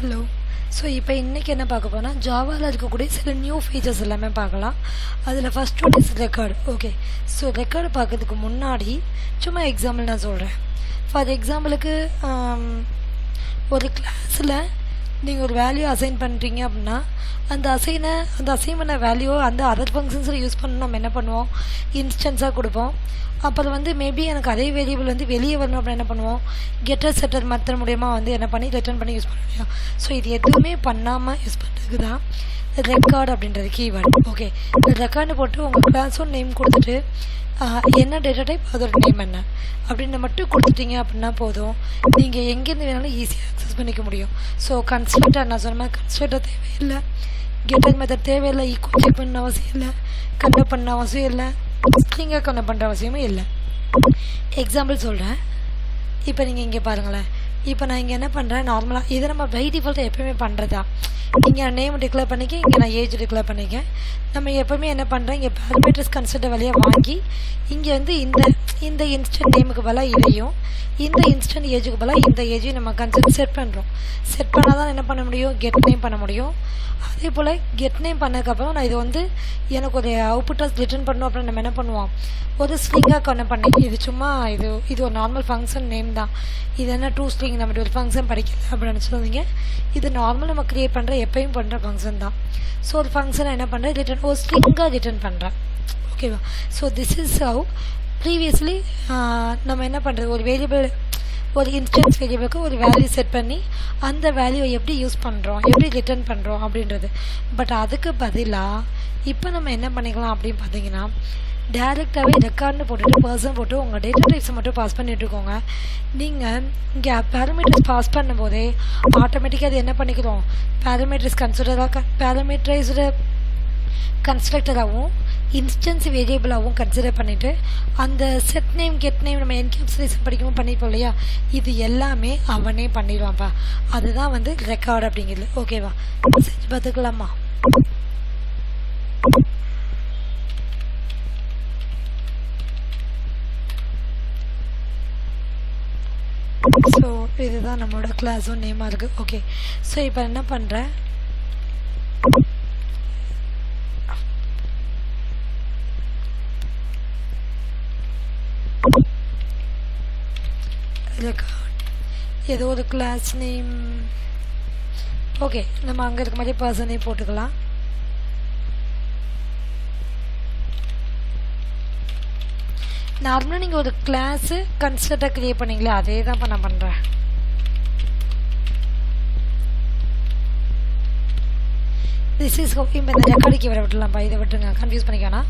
Hello. So இப்போ இன்றைக்கி என்ன பார்க்க போனால் ஜாவாவில் இருக்கக்கூடிய சில நியூ ஃபீச்சர்ஸ் எல்லாமே பார்க்கலாம். அதில் first one is record. Okay, so record பார்க்கறதுக்கு முன்னாடி சும்மா எக்ஸாம்பிள் நான் சொல்கிறேன். ஃபார் எக்ஸாம்பிளுக்கு ஒரு கிளாஸில் நீங்கள் ஒரு வேல்யூ அசைன் பண்ணுறீங்க அப்படின்னா அந்த அசைன் பண்ண வேல்யூ அந்த அதர் ஃபங்க்ஷன்ஸில் யூஸ் பண்ண நம்ம என்ன பண்ணுவோம், இன்ஸ்டன்ஸாக கொடுப்போம். அப்புறம் வந்து மேபி எனக்கு அதே வேரியபிள் வந்து வெளியே வரணும் அப்படின்னு என்ன பண்ணுவோம், கெட்டர் செட்டர் மெத்தட் மூலயமா வந்து என்ன பண்ணி ரிட்டர்ன் பண்ணி யூஸ் பண்ண முடியும். ஸோ இது எதுவுமே பண்ணாமல் யூஸ் பண்ணுறதுக்கு தான் ரெக்கார்டு அப்படின்றது கீவேர்டு. ஓகே, இந்த ரெக்கார்டு போட்டு உங்கள் கிளாஸும் நேம் கொடுத்துட்டு என்ன டேட்டா டைப் அதோட நேம் என்ன அப்படின்னு மட்டும் கொடுத்துட்டீங்க அப்படின்னா போதும், நீங்கள் எங்கேருந்து வேணாலும் ஈஸியாக அக்சஸ் பண்ணிக்க முடியும். ஸோ கன்ஸ்ட்ரக்டர் நான் சொன்ன மாதிரி கன்ஸ்ட்ரக்டர் தேவையில்லை, கெட்டர் மெத்தட் தேவையில்லை, ஈக்குவல் செக் பண்ண அவசியம் இல்லை, கன்வெர்ட் பண்ண அவசியம் இல்லை, ஸ்ட்ரிங்காக கன்வெர்ட் பண்ணுற அவசியமும் இல்லை. எக்ஸாம்பிள் சொல்கிறேன். இப்போ நீங்கள் இங்கே பாருங்களேன். இப்போ நான் இங்கே என்ன பண்ணுறேன், நார்மலாக இதை நம்ம பை டிஃபால்ட்டாக எப்போயுமே பண்ணுறதா, இங்கே நேம் டிக்ளேர் பண்ணிக்க, இங்கே நான் ஏஜ் டிக்ளேர் பண்ணிக்கேன். நம்ம எப்போவுமே என்ன பண்ணுறேன், இங்கே பேராமீட்டர்ஸ் கன்ஸ்ட்ரக்டர் வழியாக வாங்கி இங்கே வந்து இந்த இன்ஸ்டன்ட் நேமுக்கு பதிலாக இதையும் இந்த இன்ஸ்டன்ட் ஏஜுக்கு பதிலாக இந்த ஏஜையும் நம்ம கன்சிடர் செட் பண்ணுறோம். செட் பண்ணால் தான் என்ன பண்ண முடியும், கெட் நேம் பண்ண முடியும். அதே போல் கெட் நேம் பண்ணதுக்கப்புறம் நான் இது வந்து எனக்கு ஒரு அவுட்புட்டாக ரிட்டர்ன் பண்ணணும் அப்படின்னு நம்ம என்ன பண்ணுவோம், ஒரு ஸ்ட்ரிங்காக கன்வெர்ட் பண்ணி இது சும்மா இது ஒரு நார்மல் ஃபங்க்ஷன் நேம் தான். இது என்ன டூ ஸ்ட்ரிங் நம்ம ஒரு ஃபங்க்ஷன் படிக்கல அப்படின்னு நினச்சிருந்தீங்க. இது நார்மல் நம்ம க்ரியேட் பண்ணுற எப்பயும் பண்ணுற ஃபங்க்ஷன் தான். ஸோ ஒரு ஃபங்க்ஷனை என்ன பண்ணுறேன், ரிட்டர்ன் ஒரு ஸ்ட்ரிங்காக ரிட்டர்ன் பண்ணுறேன். ஓகேவா? So this is how previously நம்ம என்ன பண்ணுறது, ஒரு வேரியபிள் ஒரு இன்ஸ்டன்ஸ் வேரியபிளுக்கு ஒரு வேல்யூ செட் பண்ணி அந்த வேல்யூவை எப்படி யூஸ் பண்ணுறோம், எப்படி ரிட்டர்ன் பண்ணுறோம் அப்படின்றது. பட் அதுக்கு பதிலாக இப்போ நம்ம என்ன பண்ணிக்கலாம் அப்படின்னு பார்த்தீங்கன்னா, டேரெக்டாகவே ரெக்கார்ட்னு போட்டுட்டு பர்சன் போட்டு உங்கள் டேட்டா டைப்ஸை மட்டும் பாஸ் பண்ணிட்டுருக்கோங்க. நீங்கள் இங்கே பேராமீட்டர்ஸ் பாஸ் பண்ணும்போதே ஆட்டோமேட்டிக்காக அது என்ன பண்ணிக்கிறோம், பேராமீட்டரைஸ்டு கன்ஸ்ட்ரக்டராகவும் இன்ஸ்டன்ஸ் வேரியபிளாகவும் கன்சிடர் பண்ணிவிட்டு அந்த செட் நேம் கெட் நேம் நம்ம என்கேப்சுலேஷன் படிக்கணும் பண்ணிப்போம் இல்லையா, இது எல்லாமே அவனே பண்ணிடுவான்ப்பா. அதுதான் வந்து ரெக்கார்டு அப்படிங்கிறது. ஓகேவா? செஞ்சு பார்த்துக்கலாமா? ஸோ இதுதான் நம்மளோட கிளாஸும் நேமாக இருக்குது. ஓகே, ஸோ இப்போ என்ன பண்ணுறேன், ஏதோ ஒரு கிளாஸ் நேம். ஓகே, நம்ம அங்கே இருக்க மாதிரி பர்சன் நேம் போட்டுக்கலாம். நார்மலாக நீங்கள் ஒரு கிளாஸு கன்ஸ்ட்ரக்டர் கிரியேட் பண்ணீங்களே, அதே தான் இப்போ நான் பண்ணுறேன். திஸ் இஸ் இப்போ இந்த ரெக்கார்டுக்கு வர விட்டுலாம்ப்பா, இதை விட்டுருங்க, கன்ஃபியூஸ் பண்ணிக்கோனா.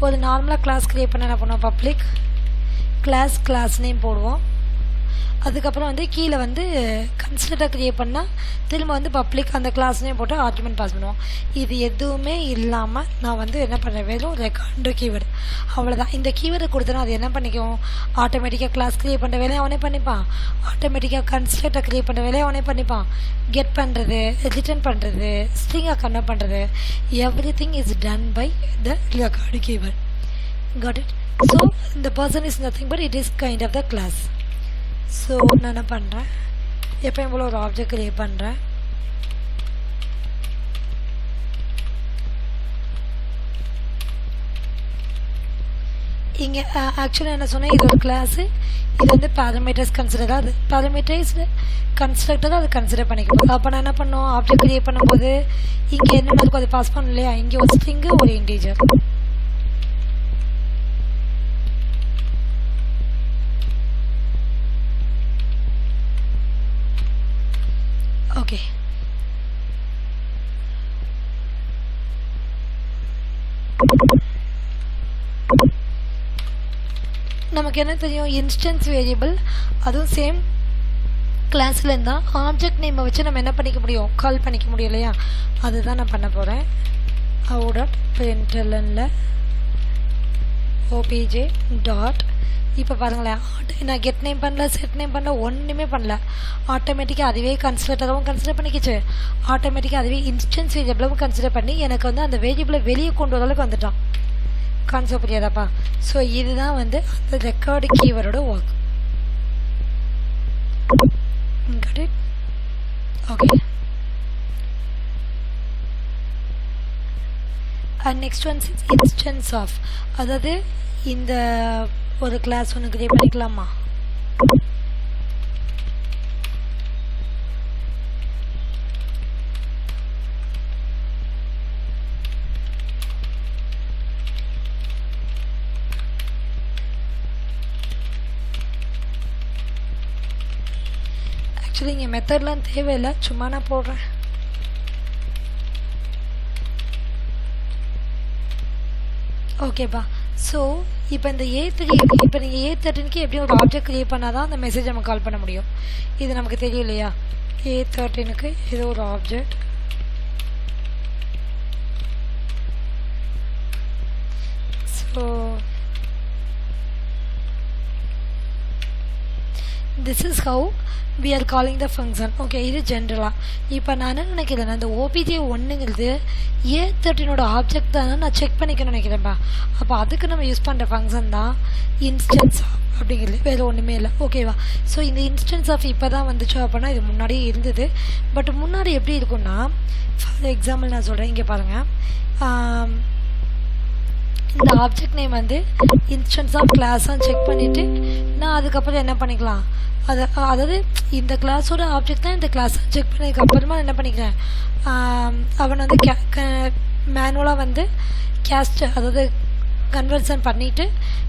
ஒரு நார்மலாக கிளாஸ் கிரியேட் பண்ண என்ன பண்ணுவோம், பப்ளிக் கிளாஸ் நேம் போடுவோம். அதுக்கப்புறம் வந்து கீழே வந்து கன்ஸ்ட்ரக்டர் கிரியேட் பண்ணால் திரும்ப வந்து பப்ளிக் அந்த கிளாஸ் நேம் போட்டு ஆர்குமெண்ட் பாஸ் பண்ணுவோம். இது எதுவுமே இல்லாமல் நான் வந்து என்ன பண்ணுறேன், வெறும் ரெக்கார்டு கீவேர்டு, அவ்வளோதான். இந்த கீவேர்டு கொடுத்தனா அது என்ன பண்ணிக்கும், ஆட்டோமேட்டிக்காக கிளாஸ் கிரியேட் பண்ணுற வேலையை அவனே பண்ணிப்பான், ஆட்டோமேட்டிக்காக கன்ஸ்ட்ரக்டர் கிரியேட் பண்ணுற வேலையை அவனே பண்ணிப்பான், கெட் பண்ணுறது, ரிட்டர்ன் பண்ணுறது, ஸ்ட்ரிங்காக கன்வெர்ட் பண்ணுறது, everything is done by the record keyword. Got it? So இந்த person is nothing but it is kind of the class. So நான் என்ன பண்ணுறேன், எப்பயும் போல் ஒரு ஆப்ஜெக்ட் கிரியேட் பண்ணுறேன். இங்கே ஆக்சுவலாக என்ன சொன்னேன், இது ஒரு கிளாஸு, இது வந்து பேராமீட்டர்ஸ் கன்சிடராக, அது பேராமீட்டரைஸ்டு கன்ஸ்ட்ரக்டராக அது கன்சிடர் பண்ணிக்கணும். அப்போ நான் என்ன பண்ணோம், ஆப்ஜெக்ட் கிரியேட் பண்ணும்போது இங்கே என்னென்ன இருக்கும் அது பாஸ் பண்ணணும் இல்லையா, இங்கே ஒரு ஸ்ட்ரிங்கு ஒரு இன்டீஜர். ஓகே, நமக்கு என்ன தெரியும், இன்ஸ்டன்ஸ் வேரியபிள் அதுவும் சேம் கிளாஸில் இருந்தால் ஆப்ஜெக்ட் நேமை வச்சு நம்ம என்ன பண்ணிக்க முடியும், கால் பண்ணிக்க முடியும் இல்லையா, அதுதான் நான் பண்ண போகிறேன். out.printlnல obj டாட். இப்போ பாருங்களேன், நான் கெட் நேம் பண்ணல, செட் நேம் பண்ணல, ஒன்றுமே பண்ணல. ஆட்டோமேட்டிக்காக அதுவே கன்சிடராகவும் கன்சிடர் பண்ணிக்கிச்சு, ஆட்டோமேட்டிக்காக அதுவே இன்ஸ்டன்ஸ் வேரியபிளாகவும் கன்சிடர் பண்ணி எனக்கு வந்து அந்த வேரியபிளை வெளியே கொண்டு வர அளவுக்கு வந்துட்டான். கான்செப்ட் புரியாதாப்பா? ஸோ இதுதான் வந்து அந்த ரெக்கார்டு கீவேர்டோட work. got it? Okay. And next ones is instance of, அதாவது இந்த ஒரு கிளாஸ் ஒன்று கிரியேட் பண்ணிக்கலாமா? ஆக்சுவலி இங்கே மெத்தட்லாம் தேவையில்லை, சும்மா நான் போடுறேன். ஓகேப்பா. ஸோ இப்போ இந்த A3 இப்போ நீங்கள் A13க்கு எப்படியும் ஒரு ஆப்ஜெக்ட் க்ரியேட் பண்ணால் தான் அந்த மெசேஜ் நம்ம கால் பண்ண முடியும். இது நமக்கு தெரியும் இல்லையா? A13க்கு ஏதோ ஒரு object, so this is how we are calling the function. Okay, இது ஜென்ரலாக. இப்போ நான் என்ன நினைக்கிறேன்னா, இந்த OBJ1ங்கிறது A13ஓட ஆப்ஜெக்ட் தானே நான் செக் பண்ணிக்கணும்னு நினைக்கிறேன்ப்பா. அப்போ அதுக்கு நம்ம யூஸ் பண்ணுற ஃபங்க்ஷன் தான் இன்ஸ்டன்ஸ் ஆஃப் அப்படிங்கிறது, வேறு ஒன்றுமே இல்லை. ஓகேவா? ஸோ இந்த இன்ஸ்டன்ஸ் ஆஃப் இப்போ தான் வந்துச்சோ அப்படின்னா இது முன்னாடியே இருந்தது. பட் முன்னாடி எப்படி இருக்குன்னா, ஃபார் எக்ஸாம்பிள் நான் சொல்கிறேன், இங்கே பாருங்கள். இந்த ஆப்ஜெக்ட் நேம் வந்து இன்ஸ்டன்ஸ் ஆஃப் கிளாஸாக செக் பண்ணிவிட்டு நான் அதுக்கப்புறம் என்ன பண்ணிக்கலாம், அதாவது இந்த கிளாஸோட ஆப்ஜெக்ட் தான் இந்த கிளாஸை செக் பண்ணதுக்கப்புறமா என்ன பண்ணிக்கிறேன், அவன் வந்து மேனுவலாக வந்து கேஸ்ட், அதாவது கன்வர்ஷன் பண்ணிவிட்டு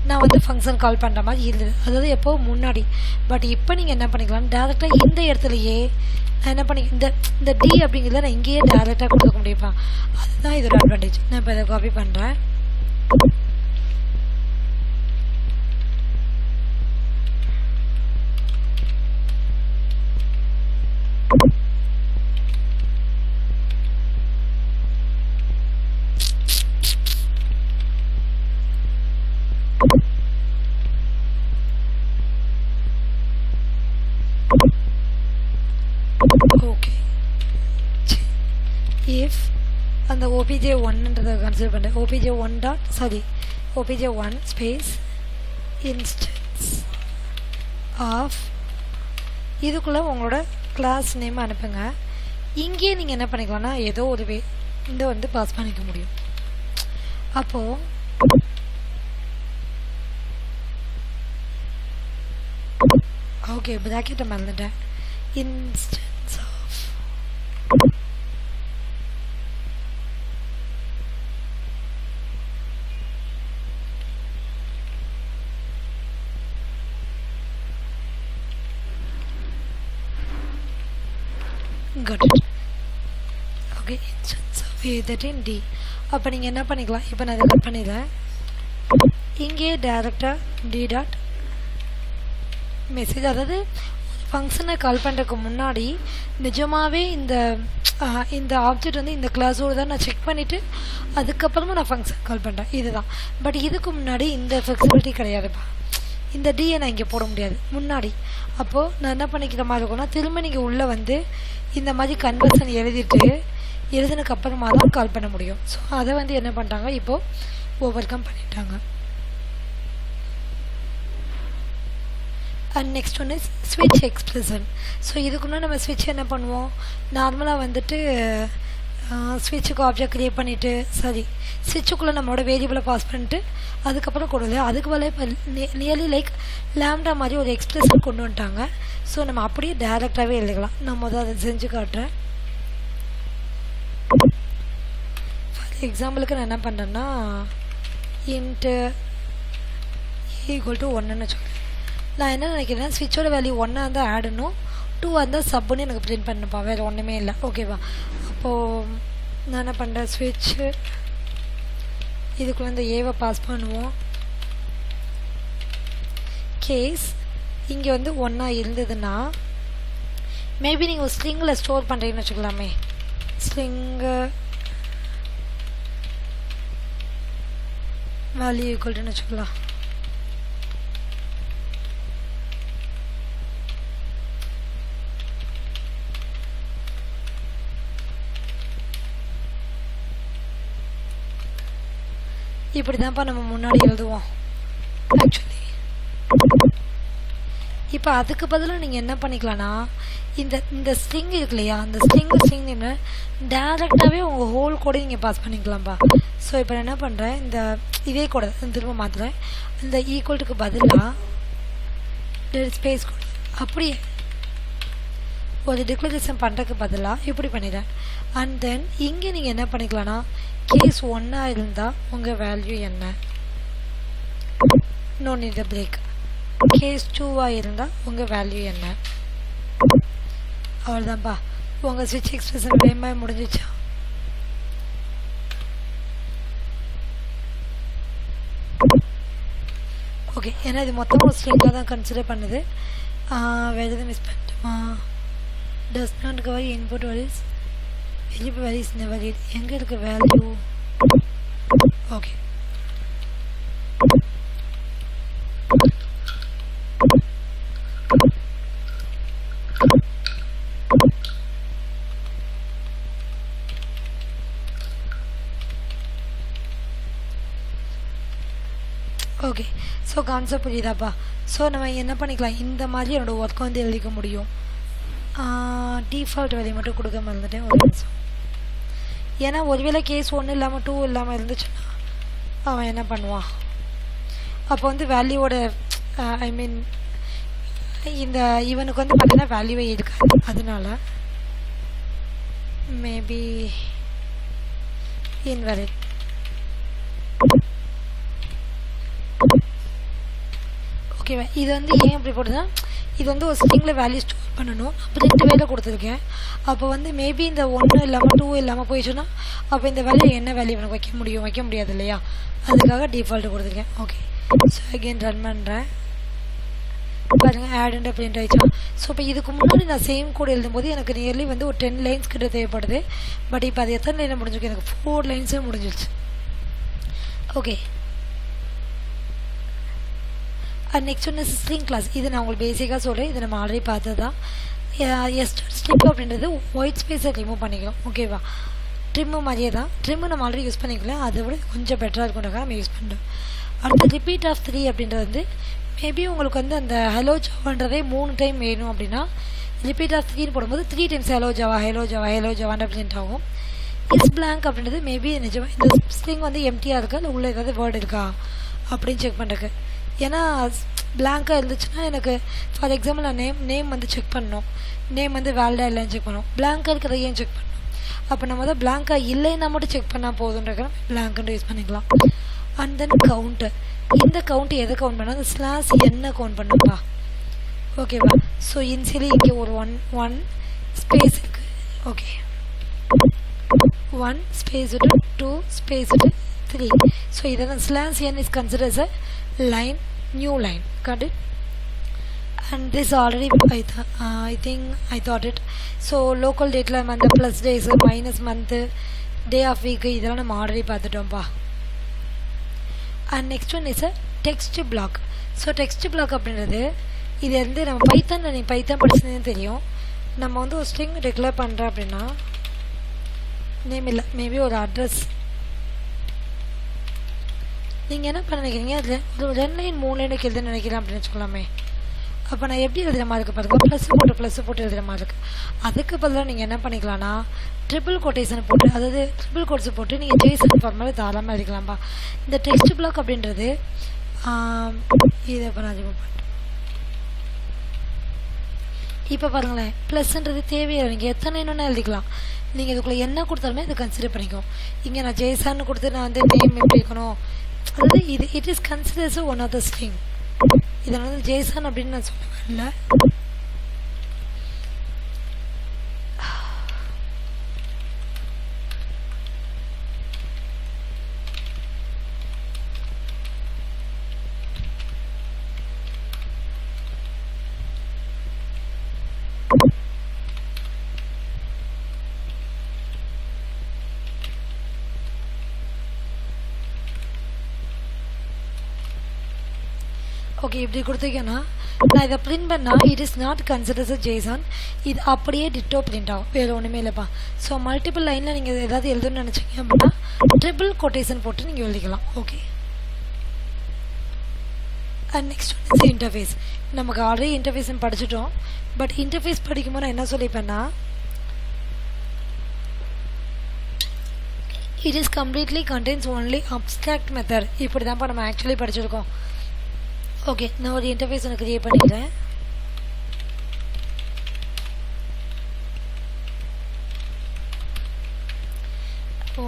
நான் வந்து ஃபங்க்ஷன் கால் பண்ணுற மாதிரி இருந்தது. அதாவது எப்போ முன்னாடி. பட் இப்போ நீங்கள் என்ன பண்ணிக்கலாம், டேரெக்டாக இந்த இடத்துலையே நான் என்ன பண்ணி இந்த டி அப்படிங்கிறத நான் இங்கேயே டேரெக்டாக கொடுக்க முடியுமா? அதுதான் இதோட அட்வான்டேஜ். நான் இப்போ இதை காப்பி பண்ணுறேன். ஓகே, இஃப் அந்த OBJ1ன்றதை கன்சிடர் பண்ணுறேன். OBJ1 ஸ்பேஸ் இன்ஸ்டன்ஸ் ஆஃப், இதுக்குள்ளே உங்களோட கிளாஸ் நேம் அனுப்புங்க. இங்கேயே நீங்கள் என்ன பண்ணிக்கலாம்னா ஏதோ ஒரு இந்த வந்து பாஸ் பண்ணிக்க முடியும். அப்போது ஓகே, ப்ராக்கெட்டை மறந்துட்டேன். Instance of got it. Okay, instance of A13D. அப்போ நீங்கள் என்ன பண்ணிக்கலாம், இப்போ நான் இதை கட் பண்ணிடுறேன். இங்கே டேரெக்டாக டி டாட் மெசேஜ், அதாவது ஃபங்க்ஷனை கால் பண்ணுறதுக்கு முன்னாடி நிஜமாகவே இந்த ஆப்ஜெக்ட் வந்து இந்த கிளாஸோடு தான் நான் செக் பண்ணிவிட்டு அதுக்கப்புறமா நான் ஃபங்க்ஷன் கால் பண்ணுறேன். இதுதான். பட் இதுக்கு முன்னாடி இந்த ஃப்ளெக்சிபிலிட்டி கிடையாதுப்பா. இந்த டியை நான் இங்கே போட முடியாது முன்னாடி. அப்போது நான் என்ன பண்ணிக்கிற மாதிரி இருக்கும்னா, திரும்ப நீங்கள் உள்ளே வந்து இந்த மாதிரி கன்வர்ஷன் எழுதினதுக்கு அப்புறமா தான் கால் பண்ண முடியும். ஸோ அதை வந்து என்ன பண்ணிட்டாங்க, இப்போது ஓவர் கம் பண்ணிட்டாங்க. அண்ட் நெக்ஸ்ட் ஒன் இஸ் ஸ்விட்ச் எக்ஸ்பிரஷன். ஸோ இதுக்குன்னா நம்ம ஸ்விட்ச் என்ன பண்ணுவோம், நார்மலாக வந்துட்டு ஸ்விட்சுக்கு ஆப்ஜெக்ட் க்ரியேட் பண்ணிவிட்டு ஸ்விட்சுக்குள்ளே நம்மளோட வேரியபிளை பாஸ் பண்ணிட்டு அதுக்கப்புறம் கொடுங்க. அதுக்கு மேலே இப்போ நியர்லி லைக் லேம்டா மாதிரி ஒரு எக்ஸ்பிரஷன் கொண்டு வந்துட்டாங்க. ஸோ நம்ம அப்படியே டேரெக்டாகவே எழுதிக்கலாம். நான் முதல் அதை செஞ்சு காட்டுறேன். ஃபார் எக்ஸாம்பிளுக்கு நான் என்ன பண்ணுறேன்னா, இன்ட்டு ஈக்குவல் டு 1ன்னு சொல்கிறேன். நான் என்ன நினைக்கிறேன், ஸ்விட்சோட வேல்யூ 1 இருந்தால் ஆடணும், 2 இருந்தால் சப்புன்னு எனக்கு பிரிண்ட் பண்ணப்பா, வேறு ஒன்றுமே இல்லை. ஓகேவா? அப்போது நான் என்ன பண்ணுறேன், ஸ்விட்சு இதுக்குள்ளே இந்த ஏவை பாஸ் பண்ணுவோம். கேஸ் இங்கே வந்து 1 இருந்ததுன்னா மேபி நீங்கள் ஒரு ஸ்ட்ரிங்கில் ஸ்டோர் பண்ணுறீங்கன்னு வச்சுக்கலாமே. ஸ்ட்ரிங்கு வேல்யூ ஈக்குவல்ட்டுன்னு வச்சுக்கலாம். இப்படி தான்ப்பா நம்ம முன்னாடி எழுதுவோம். ஆக்சுவலி இப்போ அதுக்கு பதிலாக நீங்கள் என்ன பண்ணிக்கலாம்னா இந்த ஸ்ட்ரிங் இருக்கு இல்லையா, அந்த ஸ்ட்ரிங் என்ன டேரெக்டாகவே உங்கள் ஹோல் கூட நீங்கள் பாஸ் பண்ணிக்கலாம்ப்பா. ஸோ இப்போ நான் என்ன பண்ணுறேன், இதே கூட திரும்ப மாற்றுறேன். இந்த ஈக்குவல்ட்டுக்கு பதிலாக ஸ்பேஸ் கூட அப்படியே ஒரு டிக்ளரேஷன் பண்ணுறதுக்கு பதிலாக இப்படி பண்ணிடுறேன். அண்ட் தென் இங்கே நீங்கள் என்ன பண்ணிக்கலாம்னா கேஸ் 1 இருந்தால் உங்கள் வேல்யூ என்ன, நோ நீட் பிரேக். கேஸ் 2 இருந்தால் உங்கள் வேல்யூ என்ன. அவ்வளோதான்ப்பா, உங்கள் ஸ்விட்ச் எக்ஸ்பிரஷன் வேகமாக முடிஞ்சிச்சா. ஓகே, ஏன்னா இது மொத்தமாக ஸ்ட்ரிங்காக தான் கன்சிடர் பண்ணுது. வேறு எதுவும் miss பண்ணிட்டோமா? does not cover input values, variable values never read. எங்கே இருக்க வேல்யூ? Okay, okay. ஸோ கான்செப்ட் புரியுதாப்பா? ஸோ நம்ம என்ன பண்ணிக்கலாம், இந்த மாதிரி என்னோடய ஒர்க்கை வந்து எழுதிக்க முடியும். டிஃபால்ட் வேல்யூ மட்டும் கொடுக்க மறந்துட்டேன் ஒரு நிமிஷம். ஏன்னா ஒருவேளை கேஸ் 1 இல்லாமல் 2 இல்லாமல் இருந்துச்சுன்னா அவன் என்ன பண்ணுவான், அப்போ வந்து வேல்யூவோட ஐ மீன் இந்த இவனுக்கு வந்து பார்த்தீங்கன்னா வேல்யூவே இருக்காது. அதனால மேபி இன்வாலிட். ஓகேவா? இது வந்து ஏன் அப்படி போடுதுன்னா, இது வந்து ஒரு ஸ்ட்ரிங்கில் வேல்யூ ஸ்டோர் பண்ணணும். அப்போ 2 வேலை கொடுத்துருக்கேன். அப்போ வந்து மேபி இந்த 1 இல்லாமல் 2 இல்லாமல் போயிடுச்சுன்னா அப்போ இந்த வேல்யூ என்ன வேல்யூ எனக்கு வைக்க முடியாது இல்லையா, அதுக்காக டிஃபால்ட்டு கொடுத்துருக்கேன். ஓகே, ஸோ அகெயின் ரன் பண்ணுறேன். பாருங்கள், ஆட் அண்ட் பிரிண்ட் ஆயிடுச்சா. ஸோ இப்போ இதுக்கு முன்னாடி நான் சேம் கோட் எழுதும்போது எனக்கு நியர்லி வந்து ஒரு 10 லைன்ஸ் கிட்ட தேவைப்படுது. பட் இப்போ அது எத்தனை லைனில் முடிஞ்சிருக்கு, எனக்கு 4 லைன்ஸே முடிஞ்சிருச்சு. ஓகே, நெக்ஸ்ட் ஒன்று ஸ்ட்ரிங் கிளாஸ். இது நான் உங்களுக்கு பேசிக்காக சொல்கிறேன், இது நம்ம ஆல்ரெடி பார்த்தது தான். ஸ்ட்ரிப் அப்படின்றது ஒயிட் ஸ்பேஸை ரிமூவ் பண்ணிக்கலாம். ஓகேவா? ட்ரிம்மு மாதிரியே தான். ட்ரிம்மு நம்ம ஆல்ரெடி யூஸ் பண்ணிக்கலாம், அதை விட கொஞ்சம் பெட்டராக இருக்கும்னாக்கா நம்ம யூஸ் பண்ணுறோம். அடுத்து ரிப்பீட் ஆஃப் 3 அப்படின்றது வந்து மேபி உங்களுக்கு வந்து அந்த ஹலோ ஜாவான்றதே 3 டைம் வேணும் அப்படின்னா ரிப்பீட் ஆஃப் 3 போடும்போது 3 டைம்ஸ் ஹலோ ஜாவான்ற பிரிண்ட் ஆகும். இஸ் பிளாங்க் அப்படின்றது மேபி நிஜமாக இந்த ஸ்ட்ரிங் வந்து எம்டியாக இருக்கா இல்லை உள்ளே ஏதாவது வேர்டு இருக்கா அப்படின்னு செக் பண்ணுறதுக்கு. ஏன்னா பிளாங்காக இருந்துச்சுன்னா எனக்கு ஃபார் எக்ஸாம்பிள் நான் நேம் வந்து செக் பண்ணணும், நேம் வந்து வேலிடாக இல்லைன்னு செக் பண்ணணும். பிளாங்காக இருக்கிறத ஏன் செக் பண்ணணும், அப்போ நம்ம தான் பிளாங்காக இல்லைன்னா மட்டும் செக் பண்ணால் போதுன்றக்க பிளாங்க்னு யூஸ் பண்ணிக்கலாம். And then count. இந்த கவுண்ட்டு எதை கவுண்ட் பண்ணால் அந்த ஸ்லாஸ் என்ன கவுண்ட் பண்ணுப்பா. ஓகேவா? ஸோ இன்சியலி இங்கே ஒரு ஒன் ஸ்பேஸ் இருக்குது. Okay, 1 space 2 space 3. ஸோ இதை தான் slash n is considered as a line, new line. Got it? And this already I think I thought it. So local date la month plus days minus month day of week இதெல்லாம் நம்ம already பார்த்துட்டோம்ப்பா. And next one is a text block. ஸோ text block அப்படின்றது இது வந்து நம்ம Python படிச்சதுன்னு தெரியும். நம்ம வந்து ஒரு ஸ்ட்ரிங் டிக்ளேர் பண்ணுறோம் அப்படின்னா நேம் இல்லை, மேபி ஒரு அட்ரஸ் நீங்கள் என்ன பண்ண நினைக்கிறீங்க, அதில் ஒரு 2 லைன் 3 லைனுக்கு எழுதுன்னு நினைக்கிறேன் அப்படின்னு வச்சுக்கலாமே. அப்போ நான் எப்படி எழுதுகிற மாதிரி இருக்குது பாருங்கள், ப்ளஸ் போட்டு எழுதுகிற மாதிரி இருக்குது. அதுக்கு பதிலாக நீங்கள் என்ன பண்ணிக்கலாம்னா ட்ரிபிள் கோட்டேஷன் போட்டு, அதாவது ட்ரிபிள் கோட்ஸ் போட்டு நீங்கள் ஜேசன் ஃபார்மால தாராளமாக எழுதிக்கலாம்ப்பா. இந்த டெக்ஸ்ட் பிளாக் அப்படின்றது இதை இப்போ நான் ரிமூவ் பண்ணிட்டேன். இப்போ பாருங்களேன், ப்ளஸ்ன்றது தேவையில்லை, நீங்கள் எத்தனை இன்னொன்று எழுதிக்கலாம். நீங்கள் இதுக்குள்ளே என்ன கொடுத்தாலுமே அதை கன்சிடர் பண்ணிக்கும். இங்கே நான் ஜேசான்னு கொடுத்து நான் வந்து நேம் எப்படி இருக்கணும், அதாவது இது it is considers one of the string. இதை வந்து ஜேசன் அப்படின்னு நான் சொல்ல வரல. ஓகே, இப்படி கொடுத்தீங்கன்னா நான் இதை பிரிண்ட் பண்ணால் it is not considers a Jason. இது அப்படியே டிட்டோ பிரிண்ட் ஆகும், வேறு ஒன்றுமே இல்லைப்பா. ஸோ மல்டிபிள் லைனில் நீங்கள் ஏதாவது எழுதணும்னு நினச்சிங்க அப்படின்னா ட்ரிபிள் கொட்டேஷன் போட்டு நீங்கள் எழுதிக்கலாம். Okay, and next one is interface. நமக்கு ஆல்ரெடி இன்டர்ஃபேஸ் படிச்சிட்டோம். பட் இன்டர்ஃபேஸ் படிக்கும்போது நான் என்ன சொல்லிப்பேன்னா, it is completely contains only abstract method. இப்படி தான்ப்பா நம்ம ஆக்சுவலி படிச்சிருக்கோம். ஓகே, நான் ஒரு இன்டர்ஃபேஸ் ஒன்று கிரியேட் பண்ணிக்கிறேன்.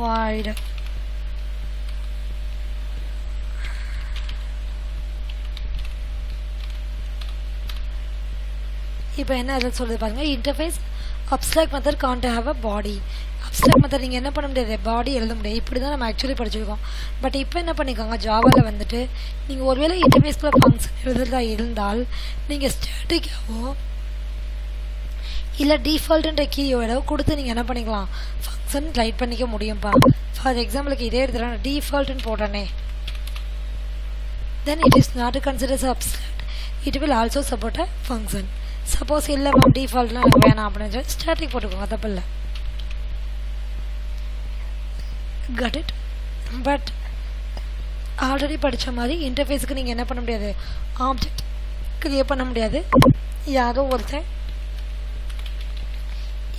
வாய்டு இப்போ என்ன அதில் சொல்லுது பாருங்கள். Interface abstract method can't have a body. Abstract method நீங்கள் என்ன பண்ண முடியாது, பாடி எழுத முடியாது. இப்படி தான் நம்ம ஆக்சுவலி படிச்சிருக்கோம். பட் இப்போ என்ன பண்ணிக்கோங்க, ஜாவாவில் வந்துட்டு நீங்கள் ஒருவேளை இன்டர்ஃபேஸில் ஃபங்க்ஷன் எழுதுறதா இருந்தால் நீங்கள் ஸ்டாட்டிக்காவோ இல்லை டிஃபால்ட்டுன்ற கீயோட கொடுத்து நீங்கள் என்ன பண்ணிக்கலாம், ஃபங்க்ஷன் ரைட் பண்ணிக்க முடியும்ப்பா. ஃபார் எக்ஸாம்பிளுக்கு இதே எடுத்துகிற டிஃபால்ட்டுன்னு போட்டேனே, then it is not considers abstract. It will also support a function. Suppose இல்லை மேம் டிஃபால்ட்லாம் எனக்கு வேணாம் அப்படின்னு சொல்லி ஸ்டாட்டிக் போட்டுக்கோங்க, தப்பு இல்லை. Cut it. பட் ஆல்ரெடி படித்த மாதிரி இன்டர்ஃபேஸுக்கு நீங்கள் என்ன பண்ண முடியாது, ஆப்ஜெக்ட் கிரியேட் பண்ண முடியாது. யாரோ ஒருத்தன்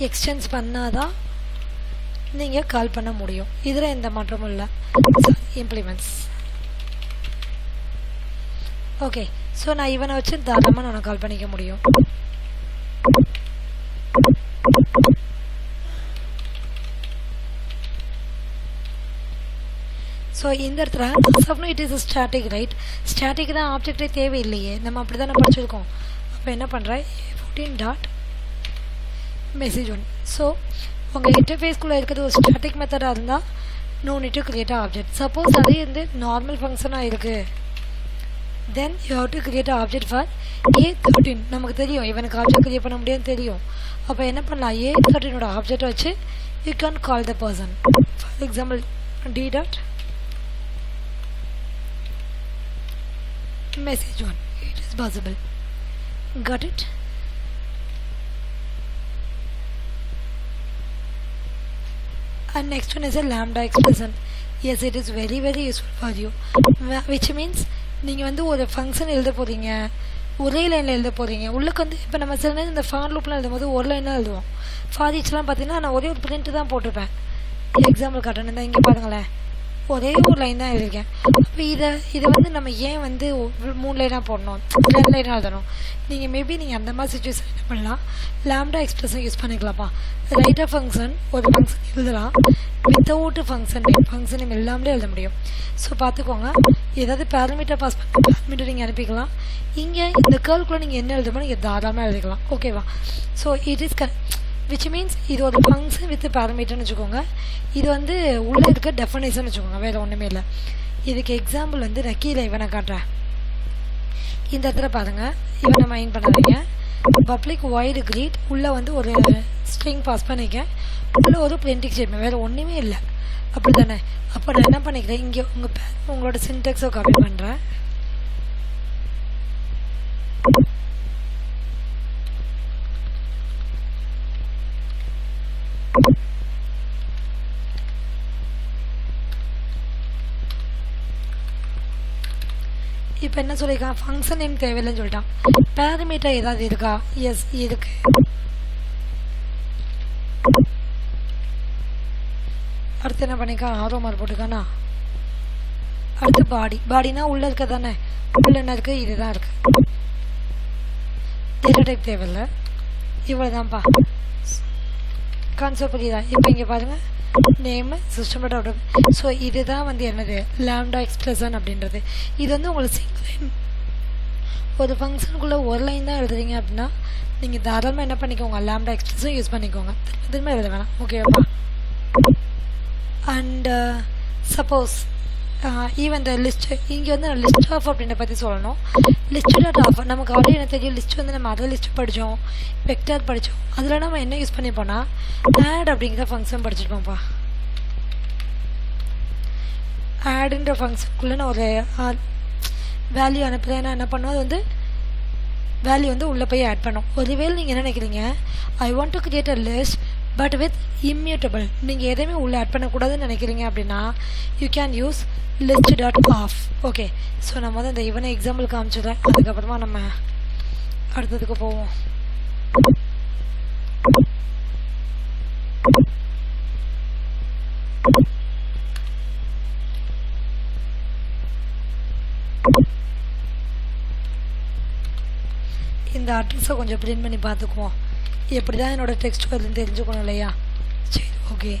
எக்ஸ்டென்ஸ் பண்ணாதான் நீங்கள் கால் பண்ண முடியும். இதில் எந்த மாற்றமும் இல்லை. இம்ப்ளிமெண்ட்ஸ். ஓகே, ஸோ நான் இவனை வச்சு தாராளமாக நான் கால் பண்ணிக்க முடியும். ஸோ இந்த இடத்துல சப்னு it is static, right? Static தான், ஆப்ஜெக்டே தேவையில்லையே, நம்ம அப்படி தான் படிச்சிருக்கோம். அப்போ என்ன பண்ணுறேன், 14 டாட் மெசேஜ் ஒன். ஸோ உங்கள் இன்டர்ஃபேஸ்குள்ளே இருக்கிறது ஒரு ஸ்டாட்டிக் மெத்தடாக இருந்தால் no need to create object. Suppose அதே வந்து நார்மல் ஃபங்க்ஷனாக இருக்குது, then you have to create object for A13. நமக்கு தெரியும் இவனுக்கு ஆப்ஜெக்ட் கிரியேட் பண்ண முடியாதுன்னு தெரியும். அப்போ என்ன பண்ணலாம், A13ஓட ஆப்ஜெக்ட் வச்சு you can call the person. For example D dot message one. It is possible. Got it? And next one is a lambda expression. Yes, it is very useful for you. Which means நீங்கள் வந்து ஒரு function எழுத போகிறீங்க, ஒரே லைனில் எழுத போகிறீங்க. உள்ளுக்கு வந்து இப்போ நம்ம சில நேரம் இந்த ஃபார் லூப்லாம் எழுதும்போது ஒரு லைன் தான் எழுதுவோம். ஃபார் ஈச்லாம் பார்த்தீங்கன்னா நான் ஒரே ஒரு பிரிண்ட்டு தான் போட்டிருப்பேன். எக்ஸாம்பிள் காட்டணும் தான், இங்கே பாருங்களேன், ஒரே ஒரு லைன் தான் எழுதியிருக்கேன். அப்போ இதை வந்து நம்ம ஏன் வந்து 3 லைனாக போடணும், 2 லைனாக எழுதணும்? மேபி நீங்கள் அந்த மாதிரி சுச்சுவேஷன் என்ன பண்ணலாம், லாம்டா எக்ஸ்பிரஷன் யூஸ் பண்ணிக்கலாம்ப்பா. ரைட் ஃபங்க்ஷன் ஒரு ஃபங்க்ஷன் எழுதலாம், வித்தவுட் ஃபங்க்ஷன் நேம் இல்லாமலே எழுத முடியும். ஸோ பார்த்துக்கோங்க, ஏதாவது பேரமீட்டர் பாஸ் பண்ண பேரமீட்டர் நீங்கள் அனுப்பிக்கலாம். இங்கே இந்த கேர்ள்குள்ளே நீங்கள் என்ன எழுதுமோ நீங்கள் தாராளமாக எழுதிக்கலாம். ஓகேவா? So it is which means இது ஒரு ஃபங்க்ஷன் வித் பேரமீட்டர்னு வச்சுக்கோங்க. இது வந்து உள்ளே இருக்க டெஃபனேஷன் வச்சுக்கோங்க, வேறு ஒன்றுமே இல்லை. இதுக்கு எக்ஸாம்பிள் வந்து நான் கீழே இவனை காட்டுறேன். இந்த இடத்துல பாருங்கள், இவனை மைண்ட் பண்ணாதீங்க. பப்ளிக் வைடு கிரீட் உள்ளே வந்து ஒரு ஸ்ட்ரிங் பாஸ் பண்ணிக்க, உள்ளே ஒரு பிரிண்டிங் ஸ்டேட்மெண்ட், வேறு ஒன்றுமே இல்லை. அப்படி தானே? அப்போ நான் என்ன பண்ணிக்கிறேன், இங்கே உங்களோட சின்டெக்ஸை காப்பி பண்ணுறேன். இப்போ என்ன சொல்லியிருக்கான், ஃபங்க்ஷன் நேம் தேவையில்லைன்னு சொல்லிட்டான். பேரமீட்டர் ஏதாவது இருக்கா? எஸ் இருக்கு. அடுத்து என்ன பண்ணியிருக்கான், ஆரோ மார்க் போட்டுக்கானா. அடுத்து பாடினா உள்ளே இருக்க தானே, உள்ள என்ன இருக்குது, இதுதான் இருக்குது. டேட்டா டைப் தேவையில்லை, இவ்வளோ தான்ப்பா. கான்செப்ட் புரியுதா? இப்போ இங்கே பாருங்கள், name system dot out. So இதுதான் வந்து என்னது, லாம்டா எக்ஸ்பிரஷன் அப்படின்றது. இது வந்து உங்களுக்கு சிங்கிள் லைன், ஒரு ஃபங்க்ஷனுக்குள்ளே ஒரு லைன் தான் எழுதுறீங்க அப்படின்னா நீங்கள் தாராளமாக என்ன பண்ணிக்கோங்க, லாம்டா எக்ஸ்பிரஷன் யூஸ் பண்ணிக்கோங்க. திரும்ப எழுத வேணாம். ஓகேவா? அண்ட் சப்போஸ் ஈவன் இந்த லிஸ்ட்டு, இங்கே வந்து நான் லிஸ்ட் ஆஃப் அப்படின்ற பற்றி சொல்லணும். லிஸ்ட் டாட் ஆஃப் நமக்கு ஆல்ரெடி என்ன தெரியும், லிஸ்ட் வந்து நம்ம அதை லிஸ்ட்டு படித்தோம், வெக்டார் படித்தோம். அதில் நம்ம என்ன யூஸ் பண்ணிப்போம்னா ஆட் அப்படிங்கிற ஃபங்க்ஷன் படிச்சிருப்போம்ப்பா. ஆடுன்ற ஃபங்க்ஷனுக்குள்ளே நான் ஒரு வேல்யூ அனுப்புகிறேன். நான் என்ன பண்ணுவோம், அது வந்து வேல்யூ வந்து உள்ளே போய் ஆட் பண்ணோம். ஒருவேளை நீங்கள் என்ன நினைக்கிறீங்க, I want to create a list but with immutable. நீங்கள் எதையுமே உள்ளே ஆட் பண்ணக்கூடாதுன்னு நினைக்கிறீங்க அப்படின்னா you can use list dot of. Okay, so நம்ம வந்து இந்த இவனை எக்ஸாம்பிள் காமிச்சிடுறேன், அதுக்கப்புறமா நம்ம அடுத்ததுக்கு போவோம். இந்த அட்ரஸை கொஞ்சம் பிரிண்ட் பண்ணி பார்த்துக்குவோம். எப்படி தான் என்னோடய டெக்ஸ்ட் வருதுன்னு தெரிஞ்சுக்கணும் இல்லையா? சரி, ஓகே.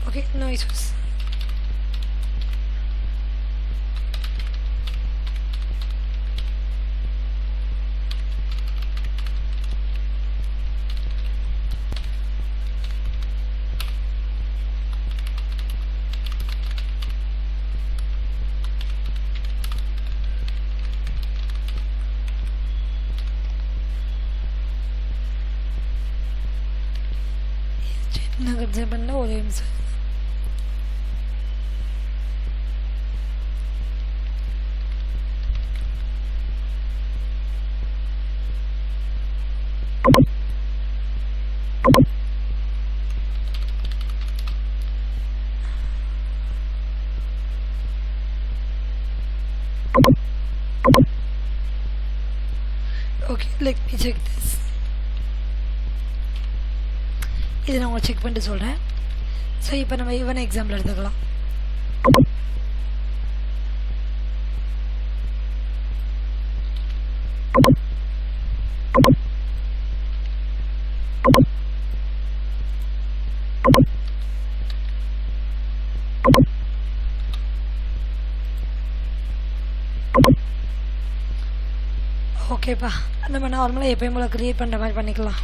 Okay, no issues. நான் கன்சிடர் பண்ண ஒரே நிமிஷம். Okay, let me check this. இதை நான் உங்களுக்கு செக் பண்ணிட்டு சொல்கிறேன். ஸோ இப்போ நம்ம இவனை எக்ஸாம்பிள் எடுத்துக்கலாம். ஓகேப்பா, நம்ம நார்மலாக எப்பயும் போல க்ரியேட் பண்ணுற மாதிரி பண்ணிக்கலாம்.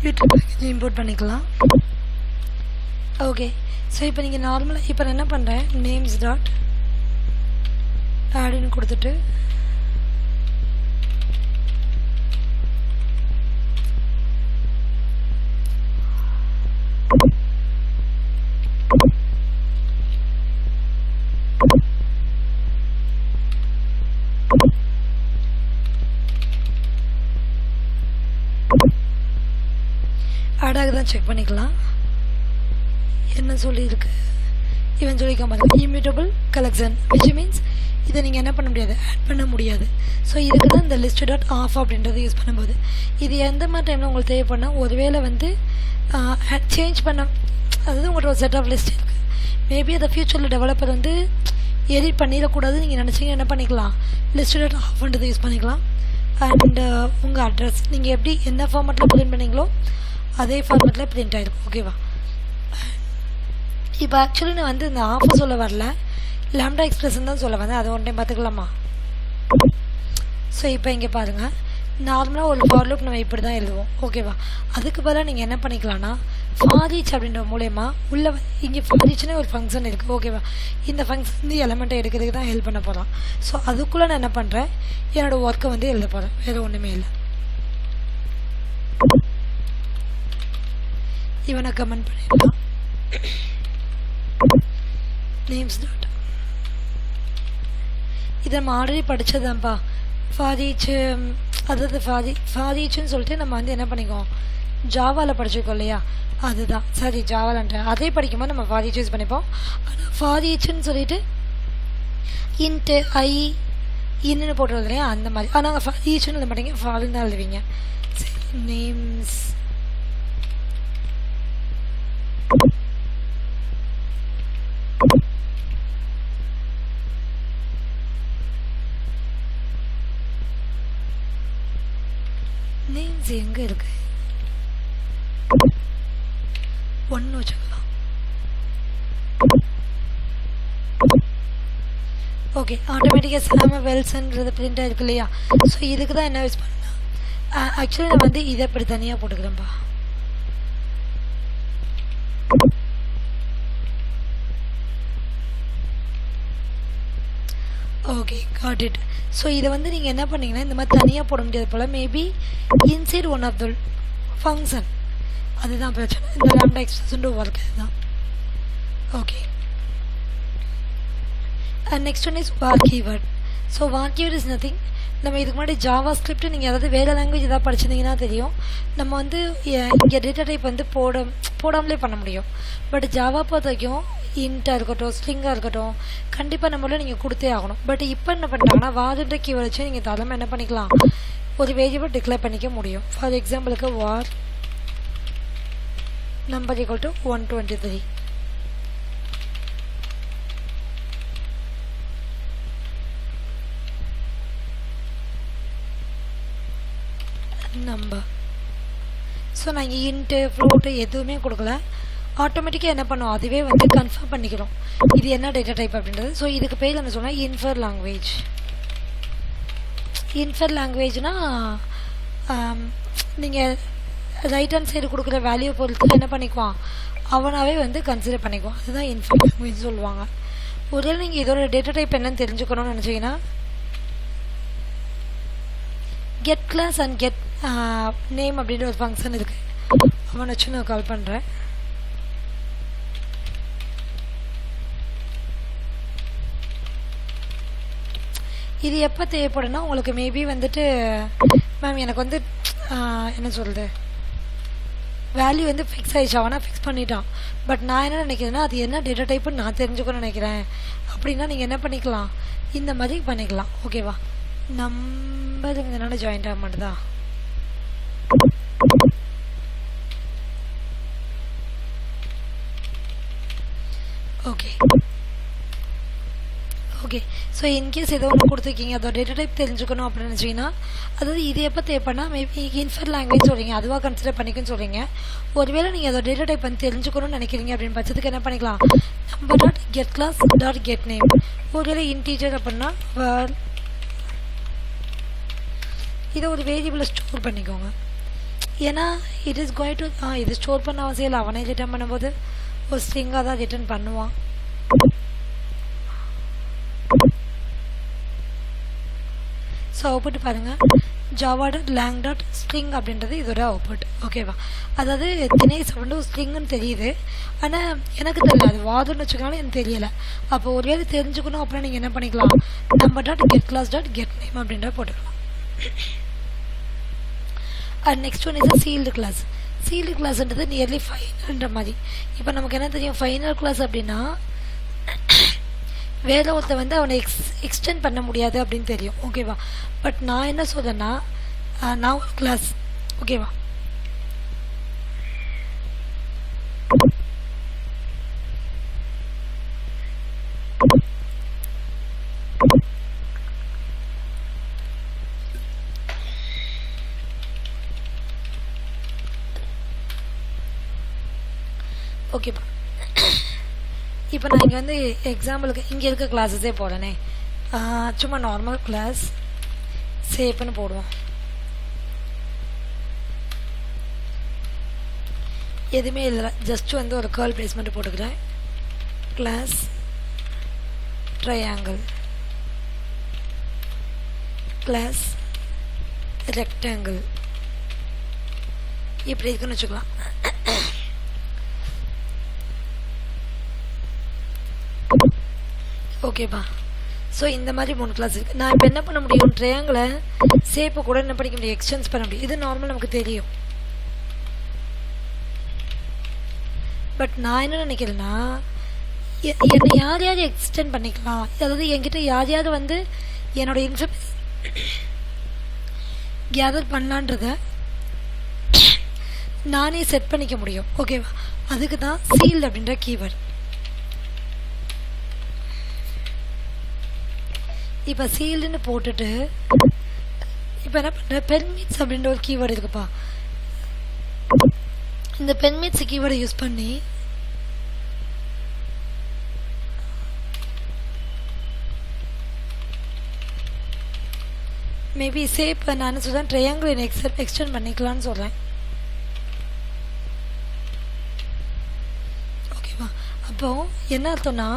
யூடியூப் பேக்கேஜ் இம்போர்ட் பண்ணிக்கலாம். ஓகே, ஸோ இப்போ நீங்கள் நார்மலாக இப்போ நான் என்ன பண்ணுறேன், நேம்ஸ் டாட் ஆடுன்னு கொடுத்துட்டு ஆடாக தான் செக் பண்ணிக்கலாம். என்ன சொல்லியிருக்கு இவன் சொல்லிக்காம இம்யூட்டபிள் கலெக்ஷன், விச் மீன்ஸ் இதை நீங்கள் என்ன பண்ண முடியாது, ஆட் பண்ண முடியாது. ஸோ இதுக்கு தான் இந்த லிஸ்ட் டாட் ஆஃப் அப்படின்றத யூஸ் பண்ணும்போது இது எந்த மாதிரி டைமில் உங்களுக்கு தேவைப்படனா, ஒருவேளை வந்து சேஞ்ச் பண்ண, அதாவது உங்கள்கிட்ட ஒரு செட் ஆஃப் லிஸ்ட் இருக்குது, மேபி அதை ஃப்யூச்சரில் டெவலப்பர் வந்து எடிட் பண்ணிடக்கூடாது நீங்கள் நினச்சிங்க, என்ன பண்ணிக்கலாம், லிஸ்ட் டாட் ஆஃப்ன்றதை யூஸ் பண்ணிக்கலாம். அண்ட் உங்கள் அட்ரஸ் நீங்கள் எப்படி என்ன ஃபார்மேட்டில் பிரிண்ட் பண்ணீங்களோ அதே ஃபார்மேட்டில் பிரிண்ட் ஆகிருக்கும். ஓகேவா? இப்போ ஆக்சுவலி நான் வந்து இந்த ஆஃபர் சொல்ல வரல, லாம்டா எக்ஸ்பிரஷன் தான் சொல்ல வந்தேன். அது ஒன் டைம் பார்த்துக்கலாமா? ஸோ இப்போ இங்கே பாருங்கள், நார்மலாக ஒரு ஃபார் லூப் நம்ம இப்படி தான் எழுதுவோம். ஓகேவா? அதுக்கு பதிலாக நீங்கள் என்ன பண்ணிக்கலாம்னா ஃபார் ஈச் அப்படின்ற மூலயமா உள்ள இங்கே ஃபார் ஈச்னே ஒரு ஃபங்க்ஷன் இருக்குது. ஓகேவா? இந்த ஃபங்க்ஷன் வந்து எலமெண்ட்டை எடுக்கிறதுக்கு தான் ஹெல்ப் பண்ண போகிறோம். ஸோ அதுக்குள்ளே நான் என்ன பண்ணுறேன், என்னோடய ஒர்க்கை வந்து எழுத போகிறேன், வேறு ஒன்றுமே இல்லை. இவனை கமெண்ட் பண்ணிடலாம். நேம்ஸ் டாட் இதை நம்ம ஆல்ரெடி படித்ததான்ப்பா, ஃபார் ஈச், அதாவது ஃபார் ஈச்சுன்னு சொல்லிட்டு நம்ம வந்து என்ன பண்ணிக்குவோம், ஜாவாவில் படிச்சிருக்கோம் இல்லையா, அதுதான். சரி, ஜாவாலன்ற அதே படிக்கும்போது நம்ம ஃபார் ஈச் யூஸ் பண்ணிப்போம். ஆனால் ஃபார் ஈச்சுன்னு சொல்லிட்டு இன்ட்டு ஐ இன்னுன்னு போட்டுறது இல்லையா, அந்த மாதிரி. ஆனால் ஃபார் ஈச்சுன்னு எழுத மாட்டீங்க, ஃபாரின் தான் எழுதுவீங்க. சரி, நேம்ஸ் நேம்ஸ் எங்கே இருக்கு, ஒன்று வச்சுக்கலாம். ஓகே, ஆட்டோமேட்டிக்காக சாம வெல்சன்றது பிரிண்ட் ஆகிருக்கு இல்லையா? ஸோ இதுக்கு தான் என்ன யூஸ் பண்ணலாம். ஆக்சுவலி நான் வந்து இதை அப்படி தனியாக போட்டுக்கிறேன்ப்பா. Okay, got it. ஸோ இதை வந்து நீங்கள் என்ன பண்ணீங்கன்னா இந்த மாதிரி தனியாக போட முடியாது போல். Maybe inside one of the function, அதுதான் பிரச்சனை. இந்த லாம்டா எக்ஸ்பிரஷன் டு ஒர்க் அதுதான். Okay, and next one is var keyword. So var keyword is nothing. நம்ம இதுக்கு முன்னாடி ஜாவா ஸ்கிரிப்ட் நீங்கள் அதாவது வேறு லாங்குவேஜ் எதாவது படிச்சிருந்தீங்கன்னா தெரியும். நம்ம வந்து இங்கே டேட்டா டைப் வந்து போடாமலே பண்ண முடியும். பட் ஜாவா பொறுத்த வரைக்கும் இன்ட்டாக இருக்கட்டும், ஸ்ட்ரிங்காக இருக்கட்டும், கண்டிப்பாக நம்மள நீங்கள் கொடுத்தே ஆகணும். பட் இப்போ என்ன பண்ணிட்டாங்கன்னா வார்ன்ற கீவேர்ட் வச்சு நீங்கள் தரமாக என்ன பண்ணிக்கலாம், ஒரு வேரியபிள் டிக்ளேர் பண்ணிக்க முடியும். ஃபார் எக்ஸாம்பிளுக்கு var number equal to 123. Number. So நான் இங்கே இன்ட்டு ஃப்ளோட்டு எதுவுமே கொடுக்கல. ஆட்டோமேட்டிக்காக என்ன பண்ணுவோம், அதுவே வந்து கன்ஃபார்ம் பண்ணிக்கிறோம் இது என்ன டேட்டா டைப் அப்படின்றது. ஸோ இதுக்கு பேர் என்ன சொன்னால் இன்ஃபர் லாங்குவேஜ். இன்ஃபர் லாங்குவேஜ்னால் நீங்கள் ரைட் ஹேண்ட் சைடு கொடுக்குற வேல்யூ பொறுத்து என்ன பண்ணிக்குவான், அவனாவே வந்து கன்சிடர் பண்ணிக்குவான். அதுதான் இன்ஃபர் லாங்குவேஜ் சொல்லுவாங்க. ஒருவேளை நீங்கள் இதோட டேட்டா டைப் என்னன்னு தெரிஞ்சுக்கணும்னு நினச்சிங்கன்னா get class and get name அப்படின்ற ஒரு ஃபங்க்ஷன் இருக்குது. அவனை வச்சு நான் கால் பண்ணுறேன். இது எப்போ தேவைப்படுன்னா உங்களுக்கு மேபி வந்துட்டு மேம் எனக்கு வந்து என்ன சொல்கிறது, வேல்யூ வந்து ஃபிக்ஸ் ஆகிடுச்சு, அவனா ஃபிக்ஸ் பண்ணிட்டான். பட் நான் என்ன நினைக்கிறேன்னா அது என்ன டேட்டா டைப்புன்னு நான் தெரிஞ்சுக்கணும்னு நினைக்கிறேன் அப்படின்னா நீங்கள் என்ன பண்ணிக்கலாம், இந்த மாதிரி பண்ணிக்கலாம். ஓகேவா, நம்பருங்கனால ஜாயிண்ட் ஆக மாட்டுதா. Okay okay. ஸோ இன்கேஸ் ஏதோ ஒன்று கொடுத்துருக்கீங்க, அதோட டேட்டா டைப் தெரிஞ்சுக்கணும் அப்படின்னு நினச்சிங்கன்னா, அதாவது இது எப்போ தேவைப்படனா மேபி இன்ஃபர் லாங்குவேஜ் சொல்கிறீங்க, அதுவாக கன்சிடர் பண்ணிக்குன்னு சொல்கிறீங்க. ஒருவேளை நீங்கள் அதோட டேட்டா டைப் வந்து தெரிஞ்சுக்கணும்னு நினைக்கிறீங்க அப்படின்னு பட்சத்துக்கு என்ன பண்ணிக்கலாம், number dot get class dot get name. ஒருவேளை இன்டீஜர் அப்படின்னா வேர், இதை ஒரு வேரியபிளை ஸ்டோர் பண்ணிக்கோங்க. ஏன்னா இட் இஸ் கோயிங் டு இது ஸ்டோர் பண்ண அவசியம் இல்லை, அவனே ரிட்டர்ன் பண்ணும்போது ஒரு ஸ்ட்ரிங்காக தான் ரிட்டர்ன் பண்ணுவான். ஸோ அவுட்புட் பாருங்கள், Java dot lang dot string அப்படின்றது இதோட அவுட்புட். ஓகேவா, அதாவது தினேஷ் வந்து ஒரு ஸ்ட்ரிங்குன்னு தெரியுது, ஆனால் எனக்கு தெரியல, அது வாதுன்னு வச்சுக்கனாலும் எனக்கு தெரியலை. அப்போ ஒரு வேலை தெரிஞ்சுக்கணும் அப்படின்னா நீங்கள் என்ன பண்ணிக்கலாம், number dot get class dot get name அப்படின்ற போட்டுக்கலாம். And next one is sealed class. Sealed கிளாஸ்ன்றது நியர்லி ஃபைனல்ன்ற மாதிரி. இப்போ நமக்கு என்ன தெரியும், ஃபைனல் கிளாஸ் அப்படின்னா வேறு ஒருத்தர் வந்து அவனை எக்ஸ்டெண்ட் பண்ண முடியாது அப்படின்னு தெரியும். ஓகேவா, பட் நான் என்ன சொல்கிறேன்னா நான் ஒரு கிளாஸ். ஓகேவா, ஓகேப்பா. இப்போ நான் இங்கே வந்து எக்ஸாம்பிளுக்கு இங்கே இருக்க கிளாஸஸே போடனே, சும்மா நார்மல் கிளாஸ் சேஃப்னு போடுவோம். எதுவுமே இல்லை, ஜஸ்ட் வந்து ஒரு கேர்ள் பிளேஸ்மெண்ட் போட்டுக்கிறேன். கிளாஸ் ட்ரையாங்கிள், கிளாஸ் ரெக்டாங்கிள், இப்படி இருக்குன்னு வச்சுக்கலாம். ஓகேப்பா, ஸோ இந்த மாதிரி 3 கிளாஸ் இருக்குது. நான் இப்போ என்ன பண்ண முடியும், ட்ரையாங்கிளை சேப்பை கூட என்ன பண்ணிக்க முடியும், எக்ஸ்டென்ஸ் பண்ண முடியும். இது நார்மல் நமக்கு தெரியும். பட் நான் என்ன நினைக்கிறேன்னா, என்னை யார் யார் எக்ஸ்டெண்ட் பண்ணிக்கலாம், அதாவது என்கிட்ட யார் யார் வந்து என்னோட இன்ஃபர்மேஷன் கேதர் பண்ணலான்றத நானே செட் பண்ணிக்க முடியும். ஓகேவா, அதுக்கு தான் சீல்டு அப்படின்ற கீவேர்ட். இப்போ சீல்டுன்னு போட்டுட்டு இப்போ என்ன பண்ணுறேன், பெர்மிட்ஸ் அப்படின்ற ஒரு கீவேர்டு இருக்குப்பா. இந்த பெர்மிட்ஸ் கீவேர்டை யூஸ் பண்ணி மேபி சேப் நான் என்ன சொல்கிறேன், ட்ரையாங்கிள் எக்ஸ்டெண்ட் பண்ணிக்கலான்னு சொல்கிறேன். ஓகேவா? அப்போது என்ன அர்த்தம்னா,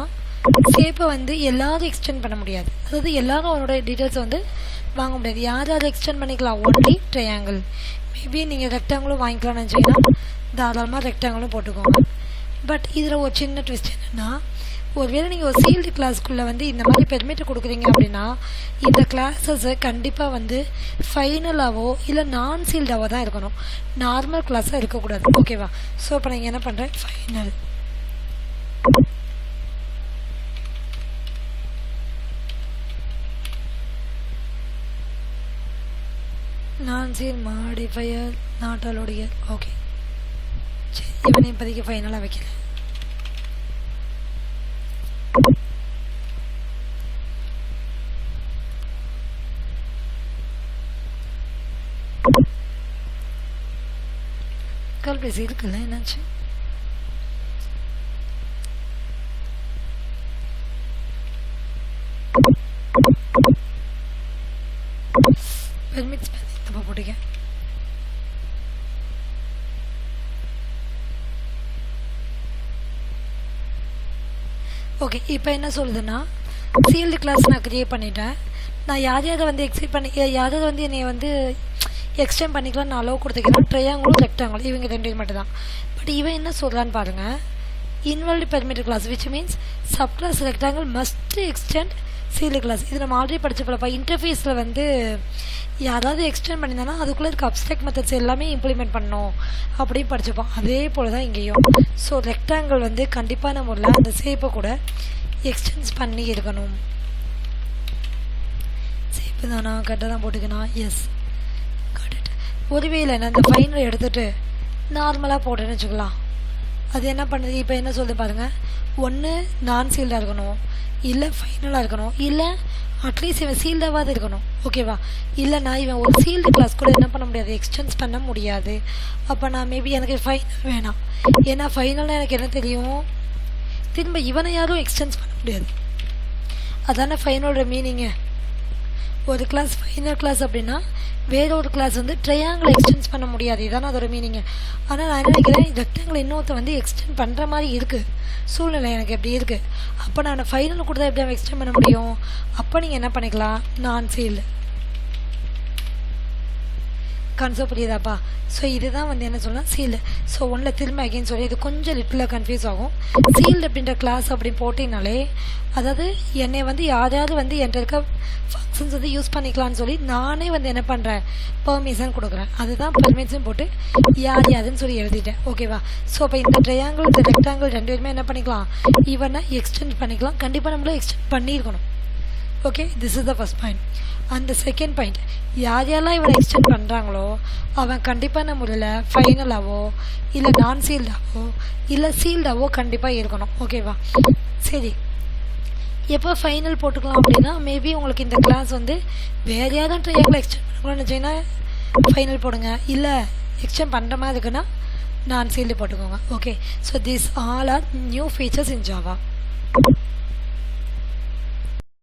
சேப்பை வந்து எல்லாரும் எக்ஸ்டெண்ட் பண்ண முடியாது. அதாவது எல்லாரும் அவனோட டீட்டெயில்ஸை வந்து வாங்க முடியாது. யார் யார் எக்ஸ்டெண்ட் பண்ணிக்கலாம்? Only triangle. மேபி நீங்கள் ரெக்டாங்கிளும் வாங்கிக்கலாம்னு நினச்சிங்கன்னா தாராளமாக ரெக்டாங்கிளும் போட்டுக்கோங்க. பட் இதில் ஒரு சின்ன ட்விஸ்ட் என்னென்னா, ஒருவேளை நீங்கள் ஒரு சீல்டு கிளாஸ்க்குள்ளே வந்து இந்த மாதிரி பெர்மிட் கொடுக்குறீங்க அப்படின்னா, இந்த கிளாஸஸை கண்டிப்பாக வந்து ஃபைனலாகவோ இல்லை நான் சீல்டாவோ தான் இருக்கணும், நார்மல் கிளாஸாக இருக்கக்கூடாது. ஓகேவா? ஸோ இப்போ நீங்கள் என்ன பண்ணுறேன், final non-seal modifier not allowed here. Okay, சரி, இவனை இப்போதைக்கு ஃபைனலாக வைக்கிறேன். கால்பேசி இருக்குல்ல, என்னாச்சு? பெர்மிட்ஸ் தப்பா போட்டுக்க. ஓகே, இப்போ என்ன சொல்லுதுன்னா, சீல்டு கிளாஸ் நான் க்ரியேட் பண்ணிட்டேன். நான் யார் யாரை வந்து யார் வந்து என்னை வந்து எக்ஸ்டெண்ட் பண்ணிக்கலாம் நான் அலோவ் கொடுத்துக்கிறேன். ட்ரையாங்கிளும் ரெக்டாங்கிளும் இவங்க 2 மட்டும் தான். பட் இவன் என்ன சொல்கிறான்னு பாருங்கள், involved permit class which means sub class rectangle must extend sealed class. இது நம்ம ஆல்ரெடி படிச்சப்பலப்பா. இன்டர்ஃபேஸில் வந்து யாராவது எக்ஸ்டெண்ட் பண்ணியிருந்தானா அதுக்குள்ளே இருக்க அப்ஸ்ட்ராக்ட் மெத்தட்ஸ் எல்லாமே இம்ப்ளிமெண்ட் பண்ணணும் அப்படின்னு படிச்சுப்போம். அதே போல் தான் இங்கேயும். ஸோ ரெக்டாங்கிள் வந்து கண்டிப்பான முறையில் அந்த ஷேப்பை கூட எக்ஸ்டென்ஸ் பண்ணி இருக்கணும். ஷேப்பு தானா கரெக்டாக தான் போட்டுக்கணும். Yes, correct. ஒருவேளை நான் அந்த ஃபைனல் எடுத்துகிட்டு நார்மலாக போட்டேன்னு வச்சுக்கலாம். அது என்ன பண்ணுது, இப்போ என்ன சொல்லுது பாருங்கள், ஒன்று நான் சீல்டாக இருக்கணும், இல்லை ஃபைனலாக இருக்கணும், இல்லை அட்லீஸ்ட் இவன் சீல்டாவது இருக்கணும். ஓகேவா? இல்லைனா இவன் ஒரு சீல்டு கிளாஸ் கூட என்ன பண்ண முடியாது, எக்ஸ்டென்ஸ் பண்ண முடியாது. அப்போ நான் மேபி எனக்கு ஃபைனல் வேணாம். ஏன்னா ஃபைனல்னால் எனக்கு என்ன தெரியும், திரும்ப இவனை யாரும் எக்ஸ்டென்ஸ் பண்ண முடியாது. அதானே ஃபைனலோட மீனிங்கு. ஒரு கிளாஸ் ஃபைனல் கிளாஸ் அப்படின்னா வேற ஒரு கிளாஸ் வந்து ட்ரையாங்கிள் எக்ஸ்டென்ஸ் பண்ண முடியாது. இதானே அதோட மீனிங்கு. ஆனால் நான் என்ன நினைக்கிறேன், ரெக்டாங்கிள் இன்னொருத்த வந்து எக்ஸ்டெண்ட் பண்ணுற மாதிரி இருக்குது, சூழ்நிலை எனக்கு எப்படி இருக்குது. அப்போ நான் ஃபைனல் கொடுத்தா எப்படி அவன் எக்ஸ்டெண்ட் பண்ண முடியும்? அப்போ நீங்கள் என்ன பண்ணிக்கலாம், நான் சீல்டு கான்செப்ட் புரியுதாப்பா? ஸோ இதுதான் வந்து என்ன சொல்லலாம், சீல்டு. ஸோ ஒன்றில் திரும்ப அகைன் சொல்லி இது கொஞ்சம் லிட்டில் கன்ஃபியூஸ் ஆகும். சீல்டு அப்படின்ற கிளாஸ் அப்படின்னு போட்டிங்கனாலே, அதாவது என்னை வந்து யாராவது வந்து என்கிட்ட இருக்க ஃபங்க்ஷன்ஸ் வந்து யூஸ் பண்ணிக்கலான்னு சொல்லி நானே வந்து என்ன பண்ணுறேன், பெர்மிஷன் கொடுக்குறேன். அதுதான் பெர்மிஷன் போட்டு யார் யாருன்னு சொல்லி எழுதிட்டேன். ஓகேவா? ஸோ அப்போ இந்த ட்ரையாங்கிள் இந்த ரெக்டாங்கிள் 2 பேருமே என்ன பண்ணிக்கலாம், ஈவனை எக்ஸ்டெண்ட் பண்ணிக்கலாம். கண்டிப்பாக நம்மளும் எக்ஸ்டெண்ட் பண்ணியிருக்கணும். Okay, this is the first point. அந்த செகண்ட் பாயிண்ட், யார் யாரெல்லாம் இவனை எக்ஸ்டெண்ட் பண்ணுறாங்களோ அவன் கண்டிப்பான முறையில் ஃபைனலாவோ இல்லை நான் சீல்டாவோ இல்லை சீல்டாவோ கண்டிப்பாக இருக்கணும். ஓகேவா? சரி, எப்போ ஃபைனல் போட்டுக்கலாம் அப்படின்னா, மேபி உங்களுக்கு இந்த கிளாஸ் வந்து வேறு யாரும் ட்ரையாங்கிள் எக்ஸ்டெண்ட் பண்ணணும்னு நினச்சிங்கன்னா ஃபைனல் போடுங்க. இல்லை எக்ஸ்டெண்ட் பண்ணுற மாதிரி இருக்குன்னா நான் சீல்டு போட்டுக்கோங்க. Okay, so this all are new features in Java.